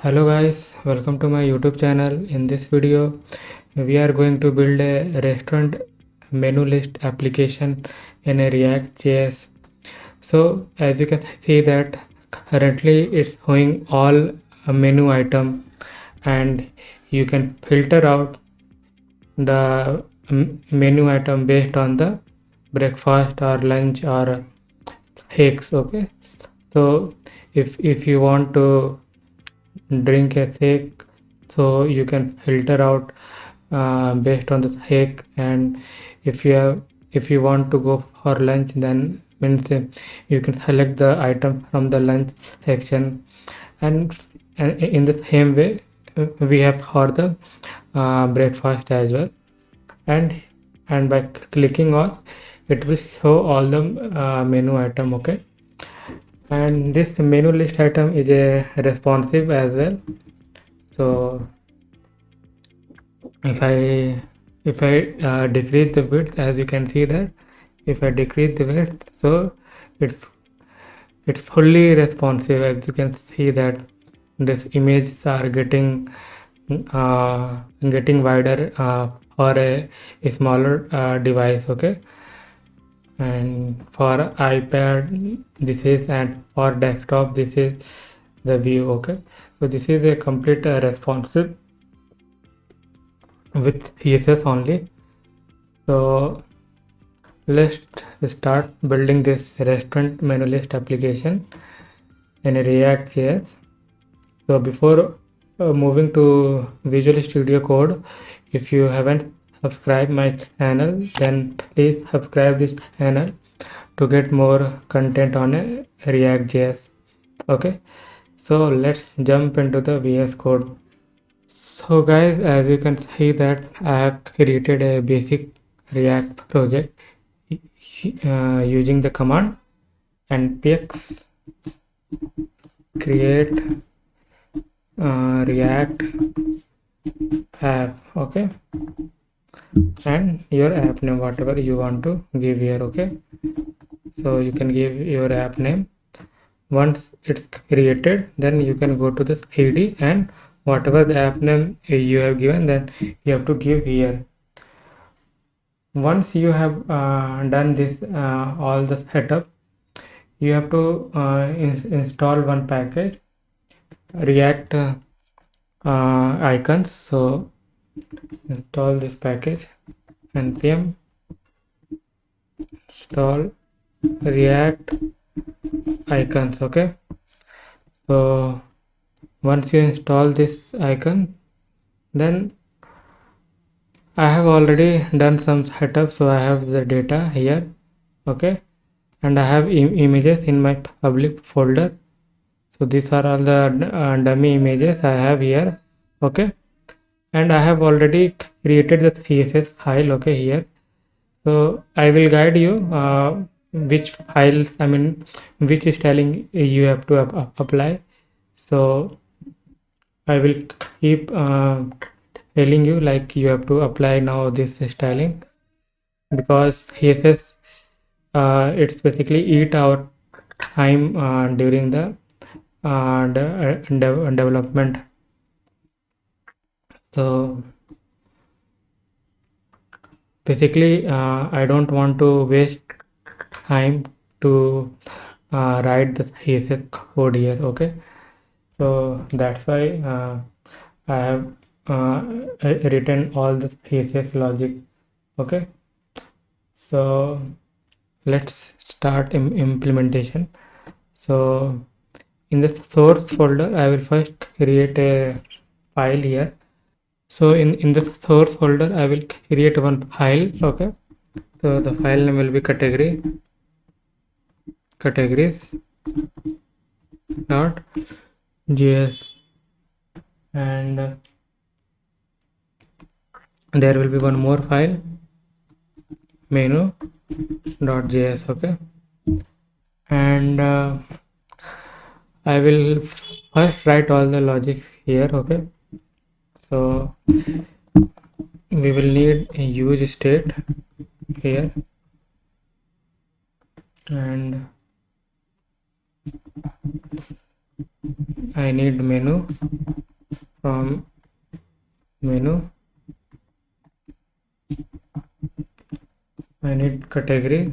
Hello guys, welcome to my YouTube channel. In this video, we are going to build a restaurant menu list application in a React.js. So as you can see that currently it's showing all a menu item, and you can filter out the menu item based on the breakfast or lunch or shakes. Okay, so if you want to drink a shake, so you can filter out based on the shake. And if you want to go for lunch, then means you can select the item from the lunch section. And in the same way, we have for the breakfast as well. And by clicking on, it will show all the menu item. Okay, and this menu list item is a responsive as well. So if I decrease the width, as you can see that if I decrease the width, so it's it's fully responsive. As you can see that this images are getting wider for a smaller device. Okay, and for iPad this is, and for desktop this is the view. Okay, so this is a complete responsive with CSS only. So let's start building this restaurant menu list application in a React.js. So before moving to Visual Studio Code, if you haven't subscribed my channel, then please subscribe this channel to get more content on a React.js. Okay, so let's jump into the VS Code. So guys, as you can see that I have created a basic React project using the command npx create React app. Okay, and your app name, whatever you want to give here. Okay, so you can give your app name. Once it's created, then you can go to this id, and whatever the app name you have given, then you have to give here. Once you have done this all the setup, you have to install one package, React icons. So install this package, npm install React icons. Okay, so once you install this icon, then I have already done some setup, so I have the data here. Okay, and I have images in my public folder. So these are all the dummy images I have here. Okay, and I have already created the CSS file. Okay, here, so I will guide you which files, I mean which styling you have to apply. So I will keep telling you like you have to apply now this styling, because CSS it's basically eat our time during the development. So basically I don't want to waste time to write the CSS code here. Okay, so that's why I have written all the CSS logic. Okay, so let's start implementation. So in the source folder, I will first create a file here. So in the source folder, I will create one file. Okay, so the file name will be categories dot js, and there will be one more file, menu dot js. Okay, and I will first write all the logic here. Okay, so we will need a use state here, and I need menu. From menu I need category.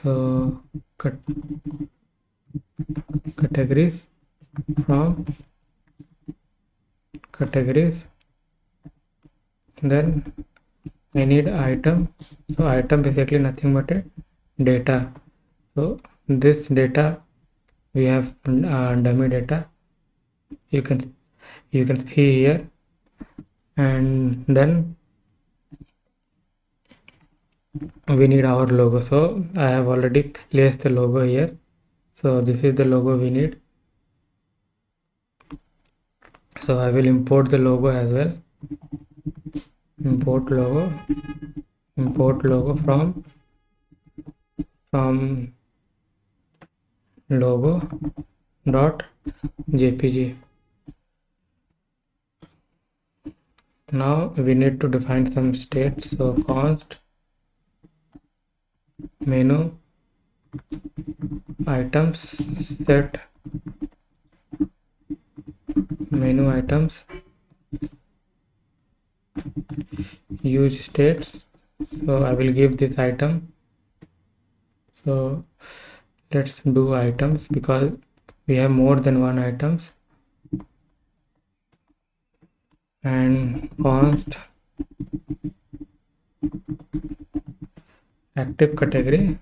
So categories. From categories, then I need item. So item basically nothing but a data. So this data we have dummy data, you can see here, and then we need our logo. So I have already placed the logo here. So this is the logo we need. So I will import the logo as well. Import logo from logo dot jpg. Now we need to define some states. So const menu items set menu items use states. So I will give this item. So let's do items because we have more than one items. And const active category.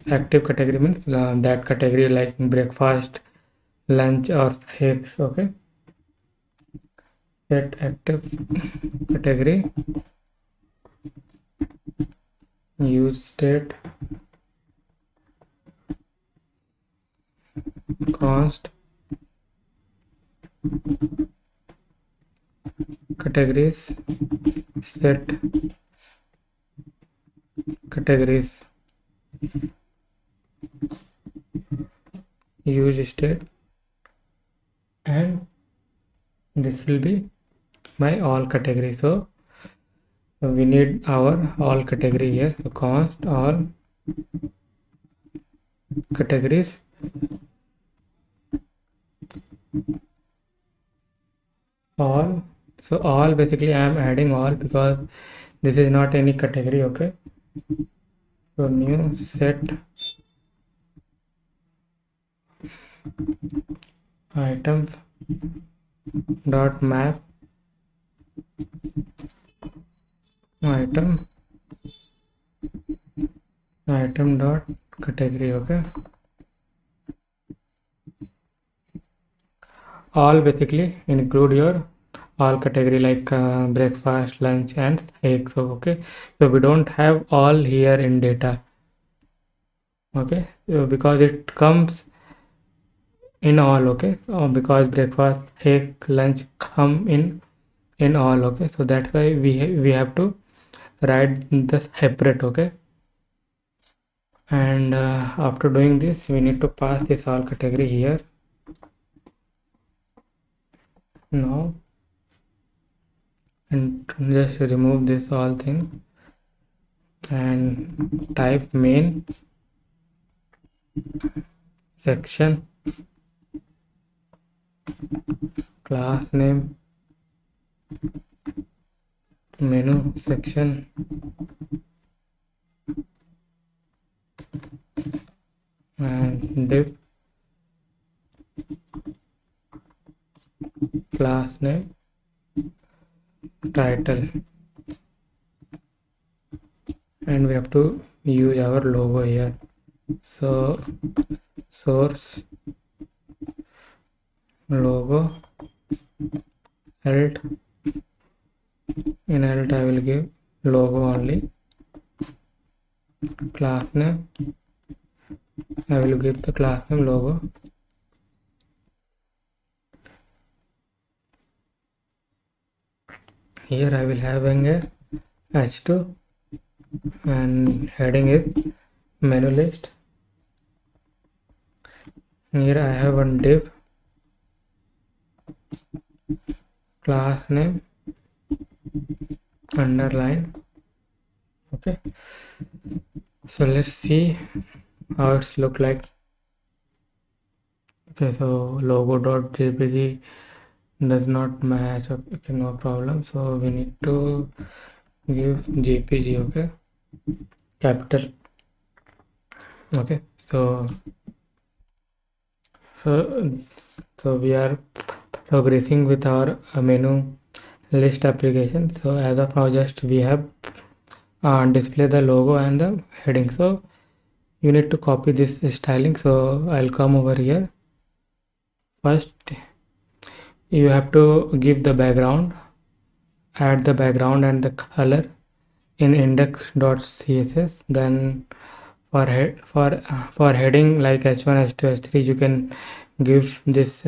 Active category means that category like breakfast, lunch or snacks. Okay, set active category use state const categories set categories use state, and this will be my all category. So we need our all category here. So const all categories all. So all basically I am adding all because this is not any category. Okay, so new set item dot map item dot category. Okay, all basically include your all category like breakfast, lunch and eggs. So okay, so we don't have all here in data. Okay, so because it comes in all. Okay, so because breakfast, egg, lunch come in all. Okay, so that's why we have to write the separate. Okay, and after doing this we need to pass this all category here. Now and just remove this all thing and type main section class name menu section and div class name title, and we have to use our logo here. So source logo alt, in alt I will give logo only. Class name I will give the class name logo. Here I will having a h2 and heading is menu list. Here I have one div class name underline. Okay, So let's see how it's look like. Okay, so logo.jpg does not match. Okay, no problem. So we need to give jpg, okay, capital. Okay, so so we are progressing with our menu list application. So as of now, just we have display the logo and the heading. So you need to copy this styling. So I'll come over here. First you have to give the background, add the background and the color in index.css. Then for heading like h1, h2, h3, you can give this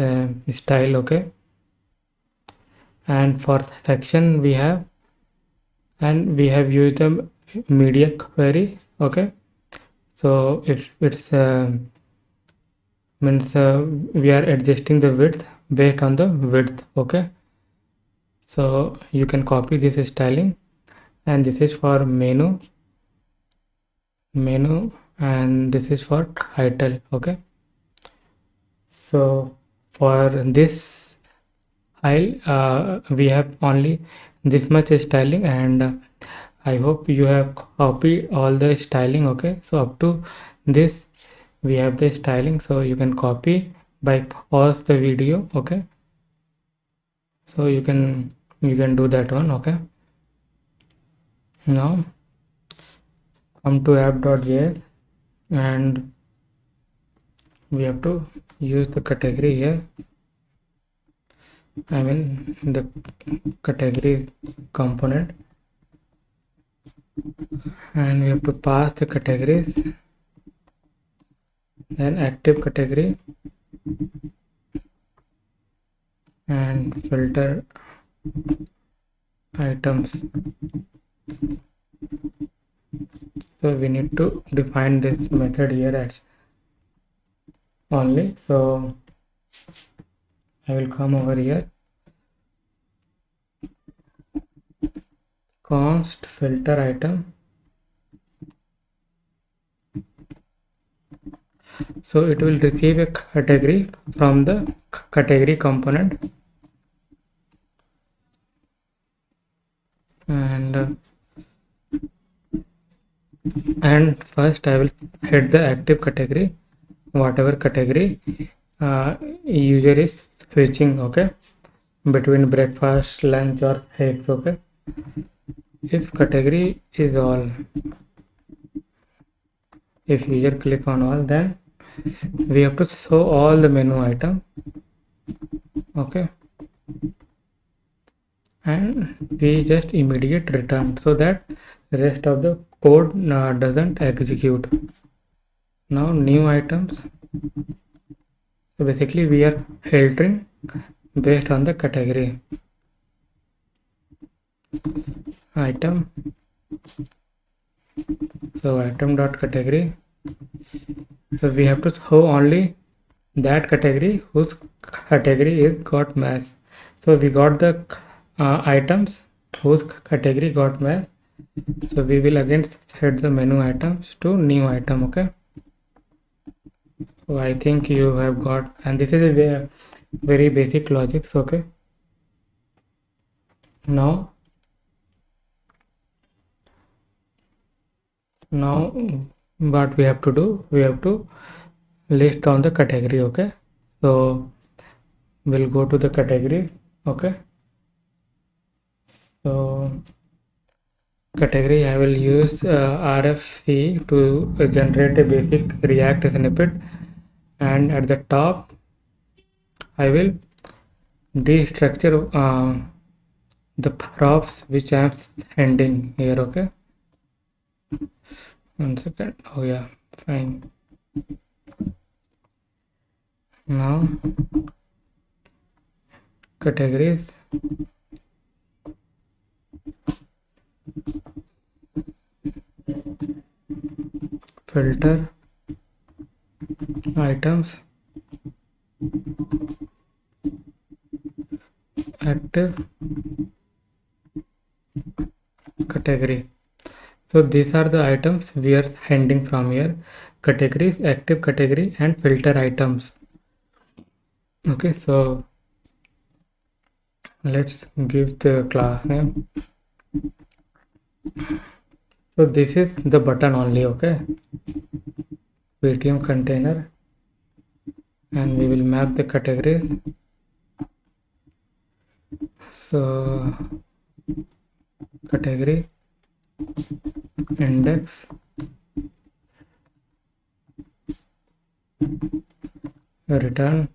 style, okay. And for section we have used the media query, okay. So if it's means we are adjusting the width based on the width, okay. So you can copy this styling, and this is for menu, and this is for title, okay. So for this file we have only this much styling, and I hope you have copied all the styling, okay. So up to this we have the styling, so you can copy by pause the video, okay. So you can do that one, okay. Now come to app.js, and we have to use the category here. I mean the category component, and we have to pass the categories, then active category and filter items. So we need to define this method here as only. So I will come over here, const filter item. So it will receive a category from the category component, and first I will hit the active category, whatever category user is switching, okay, between breakfast, lunch or eggs, okay. If category is all, if user click on all, then we have to show all the menu item, okay, and we just immediate return so that rest of the code doesn't execute. Now new items, so basically we are filtering based on the category. Item, so item dot category, so we have to show only that category whose category is got matched. So we got the items whose category got matched, so we will again set the menu items to new item, okay. So I think you have got, and this is a very basic logic, okay. Now what we have to do, we have to list down the category, okay. So we'll go to the category, okay. So category, I will use RFC to generate a basic React snippet, and at the top I will destructure the props which I am sending here, okay. 1 second. Oh yeah, fine. Now categories, filter items, active category. So these are the items we are handling from here: categories, active category, and filter items. Okay, so let's give the class name. So this is the button only, okay, Paytm container, and we will map the categories. So category, index, return,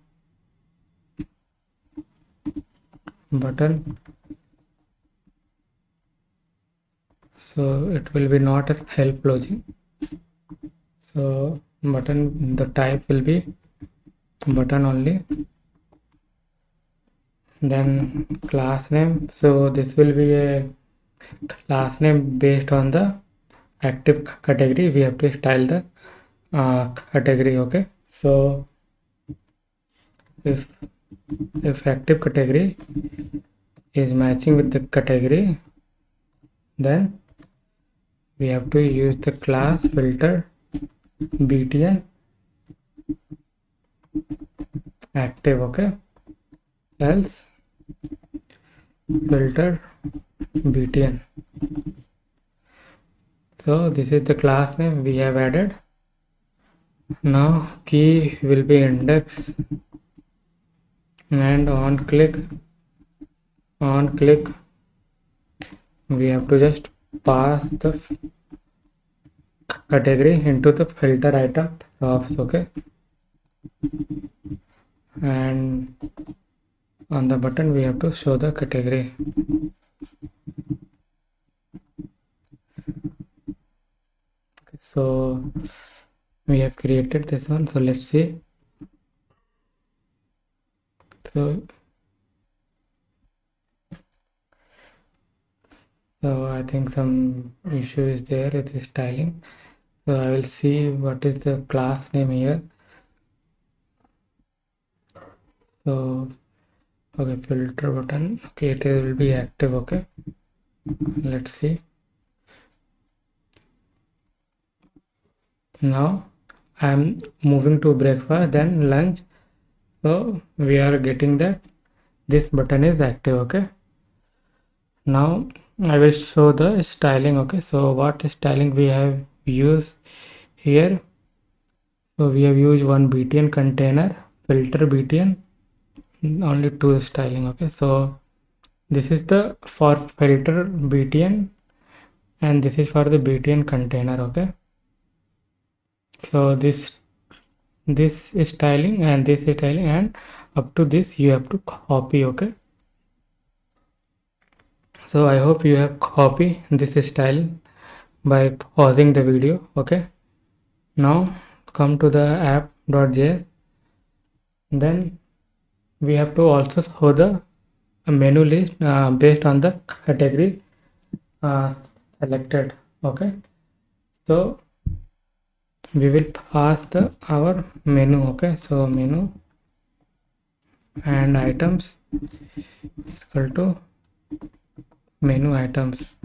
button. So it will be not as help login. So button, the type will be button only. Then class name, so this will be a class name based on the active category. We have to style the category. Okay, so if active category is matching with the category, then we have to use the class filter btn active. Okay, else filter btn. So this is the class name we have added. Now key will be index, and on click we have to just pass the category into the filter item props. Okay, and on the button we have to show the category. So we have created this one, so let's see. So I think some issue is there with the styling. So I will see what is the class name here. So okay, filter button, okay, it will be active. Okay, let's see. Now I'm moving to breakfast, then lunch. So we are getting that this button is active. Okay, now I will show the styling. Okay, so what styling we have used here? So we have used one btn container, filter btn, only two styling. Okay, so this is the for filter btn, and this is for the btn container. Okay, so this is styling, and this is styling, and up to this you have to copy. Okay, so I hope you have copy this style by pausing the video. Okay, now come to the app.js. Then we have to also show the menu list based on the category selected. Okay, so we will pass the our menu. Okay, so menu and items is equal to menu items.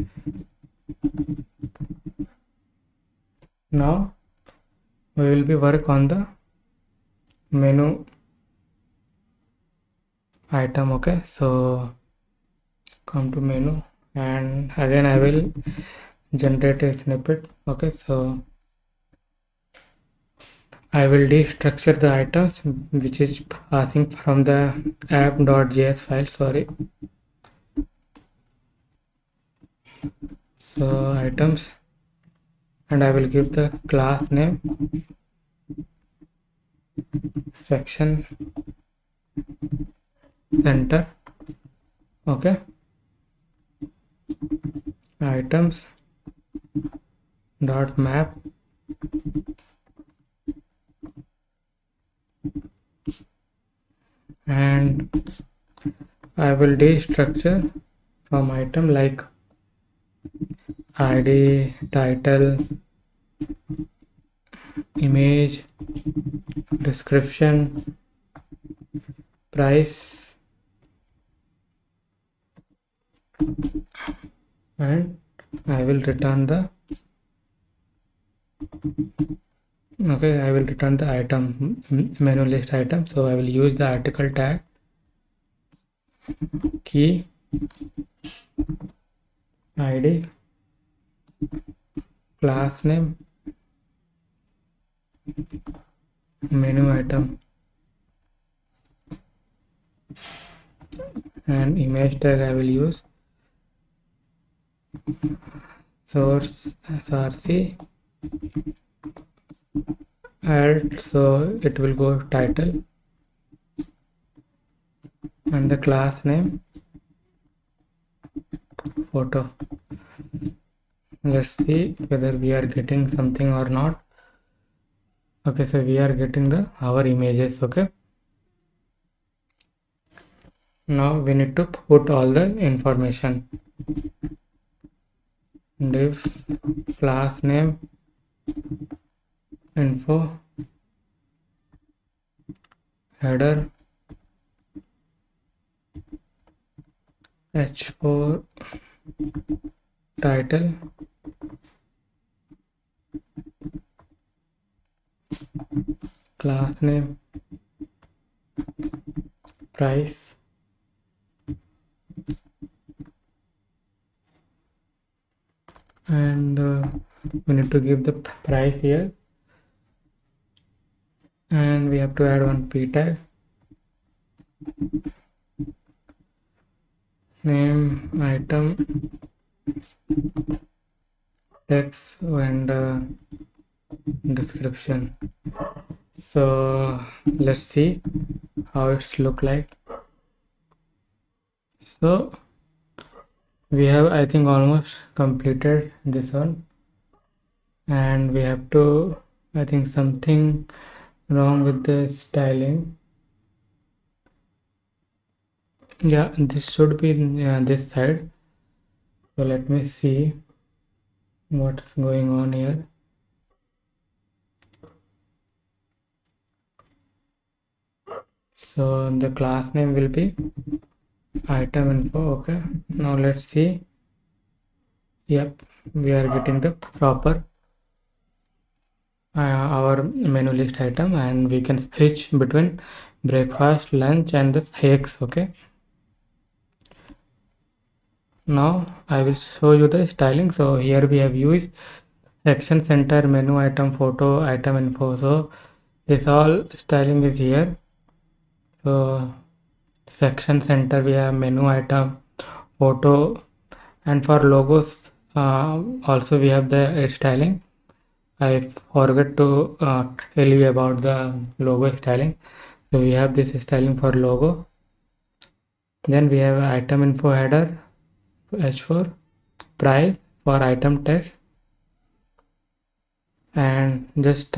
Now we will be work on the menu item. Okay, so come to menu, and again I will generate a snippet. Okay, so I will destructure the items which is passing from the app.js file. Sorry, so items, and I will give the class name section center. Okay, items dot map, and I will destructure from item like id, title, image, description, price, and I will return the Okay, I will return the item menu list item, so I will use the article tag key id class name menu item and image tag I will use source src alt, so it will go title and the class name photo. Let's see whether we are getting something or not. Okay, so we are getting the our images. Okay, now we need to put all the information. Div class name info header h4 title class name price and we need to give the price here and we have to add one p tag name item text and description. So let's see how it's look like. So we have, I think, almost completed this one, and we have to, I think, something wrong with the styling. Yeah, this should be this side. So let me see what's going on here. So the class name will be item info. Okay, now let's see. Yep, we are getting the proper our menu list item, and we can switch between breakfast, lunch and the snacks. Okay, now I will show you the styling. So here we have used action center, menu item, photo, item info. So this all styling is here. So section center we have menu item, photo, and for logos also we have the styling. I forgot to tell you about the logo styling. So we have this styling for logo. Then we have item info header h4 price for item text, and just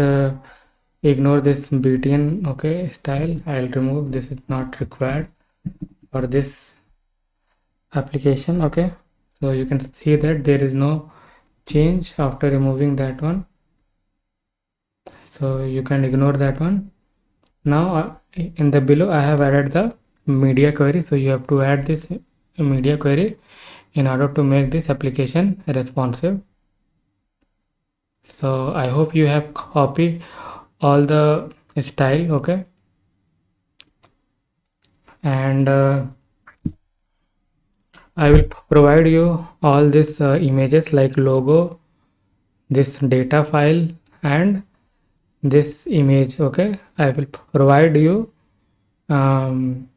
ignore this btn. Okay, style I'll remove. This is not required for this application. Okay, so you can see that there is no change after removing that one, so you can ignore that one. Now in the below I have added the media query, so you have to add this media query in order to make this application responsive. So I hope you have copied all the style. Okay, and I will provide you all these images like logo, this data file and this image. Okay, I will provide you and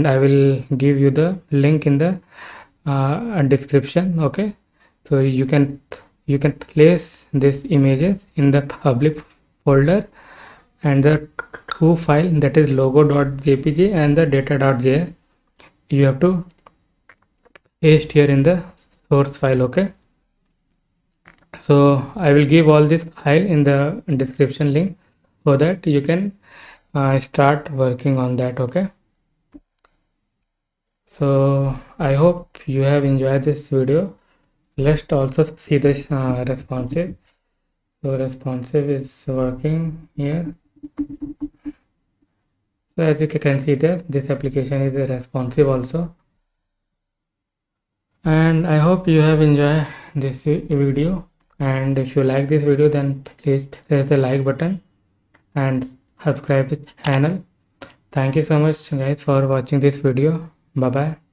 I will give you the link in the description. Okay, so you can place these images in the public folder, and the two file, that is logo.jpg and the data.js, you have to paste here in the source file. Okay, so I will give all this file in the description link so that you can start working on that. Okay, so I hope you have enjoyed this video. Let's also see this responsive. So responsive is working here. So as you can see that this application is responsive also, and I hope you have enjoyed this video. and if you like this video, then please press the like button and subscribe the channel. Thank you so much guys for watching this video. Bye bye.